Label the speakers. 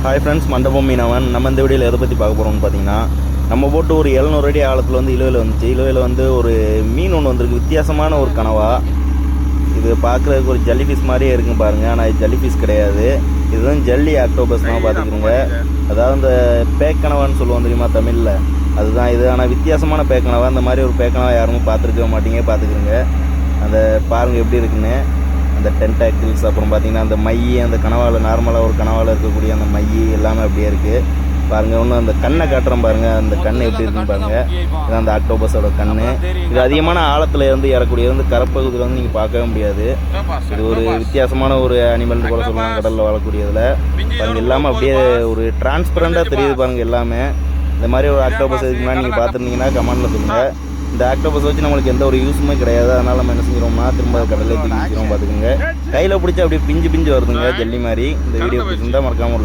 Speaker 1: Hi friends, மண்டபம் மீனவன். நம்ம இந்த வீடியோவில் எதை பற்றி பார்க்க போகிறோம்னு பார்த்தீங்கன்னா, நம்ம போட்டு ஒரு 700 அடி ஆழத்தில் வந்து இழுவையில் வந்துச்சு. இழுவையில் வந்து ஒரு மீன் ஒன்று வந்திருக்கு, வித்தியாசமான ஒரு கனவா. இது பார்க்குறதுக்கு ஒரு ஜல்லி ஃபிஷ் மாதிரியே இருக்குன்னு பாருங்கள், ஆனால் இது ஜல்லி ஃபிஷ் கிடையாது. இதுதான் ஜல்லி ஆக்டோபஸ் தான் பார்த்துக்கிறோங்க. அதாவது இந்த பேக்கணவான்னு சொல்லுவோம் தெரியுமா தமிழில், அதுதான் இது. ஆனால் வித்தியாசமான பேக்கணவா. அந்த மாதிரி ஒரு பேக்கணவா யாருமே பார்த்துருக்க மாட்டீங்க, பார்த்துக்கிறோங்க. அந்த பாருங்கள் எப்படி இருக்குன்னு, அந்த டென்டாக்கிள்ஸ். அப்புறம் பார்த்தீங்கன்னா அந்த மை, அந்த கனவாவில் நார்மலாக ஒரு கனவாவில் இருக்கக்கூடிய அந்த மை எல்லாமே அப்படியே இருக்குது பாருங்கள். இன்னும் அந்த கண்ணை காட்டுறோம் பாருங்கள், அந்த கண் எப்படி இருக்குன்னு பாருங்கள். இதுதான் அந்த ஆக்டோபஸோட கண். இது அதிகமான ஆழத்தில் இருந்து ஏறக்கூடிய கரப்பகுதியில் வந்து நீங்கள் பார்க்கவே முடியாது. இது ஒரு வித்தியாசமான ஒரு அனிமல்னு கூட சொல்லலாம், கடலில் வாழக்கூடியதில் பாருங்கள். எல்லாமே அப்படியே ஒரு டிரான்ஸ்பரண்டாக தெரியுது பாருங்கள் எல்லாமே. இந்த மாதிரி ஒரு ஆக்டோபஸ் இருக்குன்னா நீங்கள் பார்த்துருந்தீங்கன்னா கமெண்டில் சொல்லுங்கள். இந்த ஆக்டோபஸ் வச்சு நம்மளுக்கு எந்த ஒரு யூஸுமே கிடையாது. அதனால் நம்ம என்ன செஞ்சிரோம்னா திரும்ப கடலில் தூக்கி வச்சிரோம் பார்த்துக்கோங்க. கையில் பிடிச்சா அப்படியே பிஞ்சு வருதுங்க ஜல்லி மாதிரி. இந்த வீடியோ பிடிச்சிருந்தா மறக்காமல்